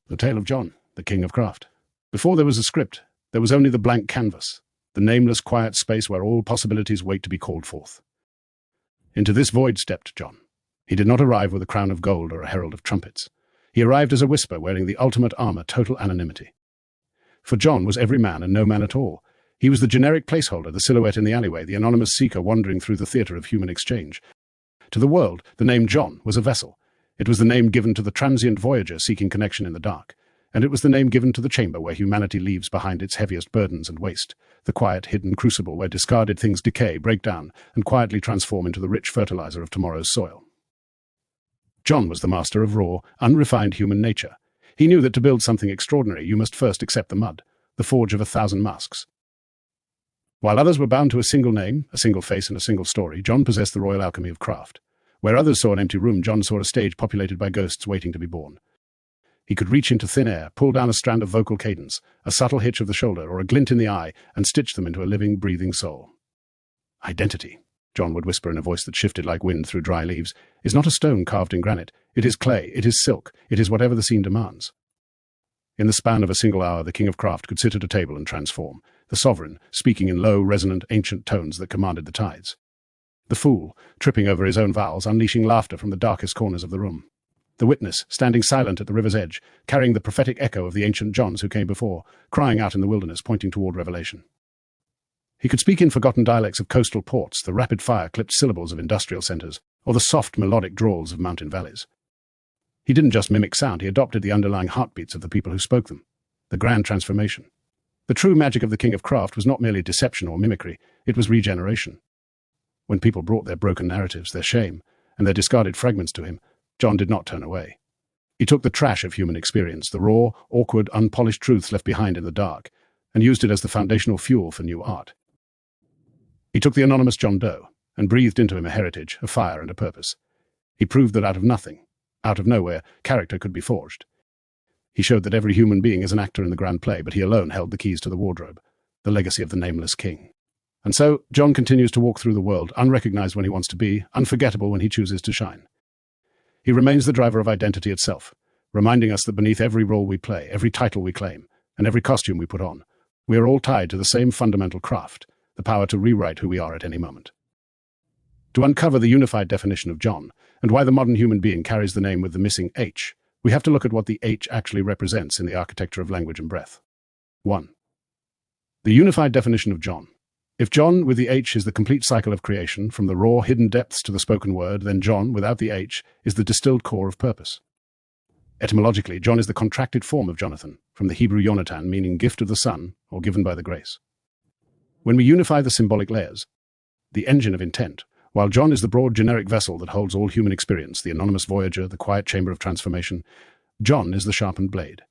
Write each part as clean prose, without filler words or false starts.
The Tale of John, the King of Craft. Before there was a script, there was only the blank canvas, the nameless quiet space where all possibilities wait to be called forth. Into this void stepped John. He did not arrive with a crown of gold or a herald of trumpets. He arrived as a whisper wearing the ultimate armor, total anonymity. For John was every man and no man at all. He was the generic placeholder, the silhouette in the alleyway, the anonymous seeker wandering through the theater of human exchange. To the world, the name John was a vessel. It was the name given to the transient voyager seeking connection in the dark, and it was the name given to the chamber where humanity leaves behind its heaviest burdens and waste, the quiet, hidden crucible where discarded things decay, break down, and quietly transform into the rich fertilizer of tomorrow's soil. John was the master of raw, unrefined human nature. He knew that to build something extraordinary, you must first accept the mud, the forge of 1,000 masks. While others were bound to a single name, a single face, and a single story, John possessed the royal alchemy of craft. Where others saw an empty room, John saw a stage populated by ghosts waiting to be born. He could reach into thin air, pull down a strand of vocal cadence, a subtle hitch of the shoulder, or a glint in the eye, and stitch them into a living, breathing soul. Identity, John would whisper in a voice that shifted like wind through dry leaves, is not a stone carved in granite. It is clay, it is silk, it is whatever the scene demands. In the span of a single hour, the King of Craft could sit at a table and transform, the sovereign, speaking in low, resonant, ancient tones that commanded the tides. The fool, tripping over his own vowels, unleashing laughter from the darkest corners of the room. The witness, standing silent at the river's edge, carrying the prophetic echo of the ancient Johns who came before, crying out in the wilderness, pointing toward revelation. He could speak in forgotten dialects of coastal ports, the rapid-fire clipped syllables of industrial centers, or the soft, melodic drawls of mountain valleys. He didn't just mimic sound, he adopted the underlying heartbeats of the people who spoke them. The grand transformation. The true magic of the King of Craft was not merely deception or mimicry, it was regeneration. When people brought their broken narratives, their shame, and their discarded fragments to him, John did not turn away. He took the trash of human experience, the raw, awkward, unpolished truths left behind in the dark, and used it as the foundational fuel for new art. He took the anonymous John Doe, and breathed into him a heritage, a fire, and a purpose. He proved that out of nothing, out of nowhere, character could be forged. He showed that every human being is an actor in the grand play, but he alone held the keys to the wardrobe, the legacy of the nameless king. And so, John continues to walk through the world, unrecognized when he wants to be, unforgettable when he chooses to shine. He remains the driver of identity itself, reminding us that beneath every role we play, every title we claim, and every costume we put on, we are all tied to the same fundamental craft, the power to rewrite who we are at any moment. To uncover the unified definition of John, and why the modern human being carries the name with the missing H, we have to look at what the H actually represents in the architecture of language and breath. 1. The unified definition of John. If John with the H is the complete cycle of creation, from the raw, hidden depths to the spoken word, then John, without the H, is the distilled core of purpose. Etymologically, John is the contracted form of Jonathan, from the Hebrew Yonatan, meaning gift of the sun, or given by the grace. When we unify the symbolic layers, the engine of intent, while John is the broad generic vessel that holds all human experience, the anonymous voyager, the quiet chamber of transformation, John is the sharpened blade.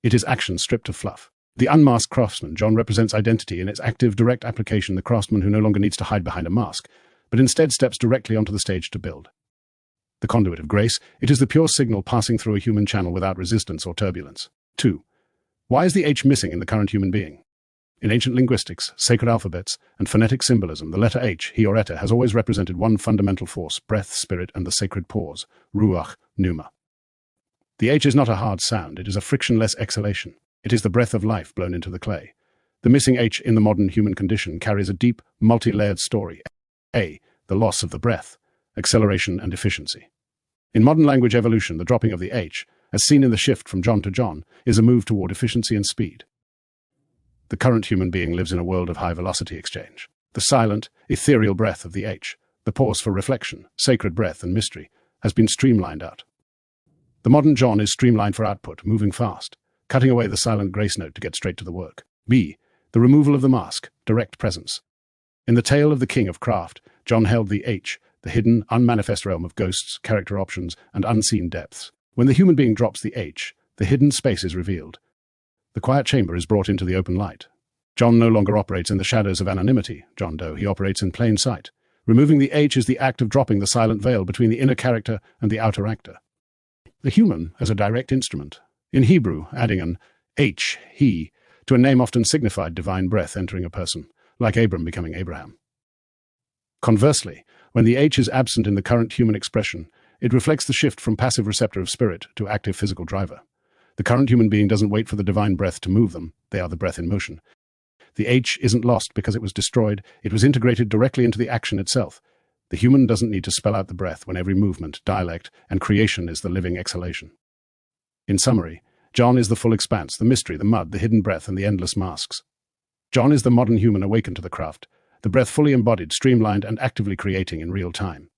It is action stripped of fluff. The unmasked craftsman, John represents identity in its active, direct application, the craftsman who no longer needs to hide behind a mask, but instead steps directly onto the stage to build. The conduit of grace, it is the pure signal passing through a human channel without resistance or turbulence. 2. Why is the H missing in the current human being? In ancient linguistics, sacred alphabets, and phonetic symbolism, the letter H, he or eta, has always represented one fundamental force, breath, spirit, and the sacred pause, ruach, pneuma. The H is not a hard sound, it is a frictionless exhalation. It is the breath of life blown into the clay. The missing H in the modern human condition carries a deep, multi-layered story. A, the loss of the breath, acceleration and efficiency. In modern language evolution, the dropping of the H, as seen in the shift from John to John, is a move toward efficiency and speed. The current human being lives in a world of high-velocity exchange. The silent, ethereal breath of the H, the pause for reflection, sacred breath and mystery, has been streamlined out. The modern John is streamlined for output, moving fast, cutting away the silent grace note to get straight to the work. B, the removal of the mask, direct presence. In the tale of the King of Craft, John held the H, the hidden, unmanifest realm of ghosts, character options, and unseen depths. When the human being drops the H, the hidden space is revealed. The quiet chamber is brought into the open light. John no longer operates in the shadows of anonymity, John Doe, he operates in plain sight. Removing the H is the act of dropping the silent veil between the inner character and the outer actor. The human as a direct instrument. In Hebrew, adding an H, he, to a name often signified divine breath entering a person, like Abram becoming Abraham. Conversely, when the H is absent in the current human expression, it reflects the shift from passive receptor of spirit to active physical driver. The current human being doesn't wait for the divine breath to move them. They are the breath in motion. The H isn't lost because it was destroyed. It was integrated directly into the action itself. The human doesn't need to spell out the breath when every movement, dialect, and creation is the living exhalation. In summary, John is the full expanse, the mystery, the mud, the hidden breath, and the endless masks. John is the modern human awakened to the craft, the breath fully embodied, streamlined, and actively creating in real time.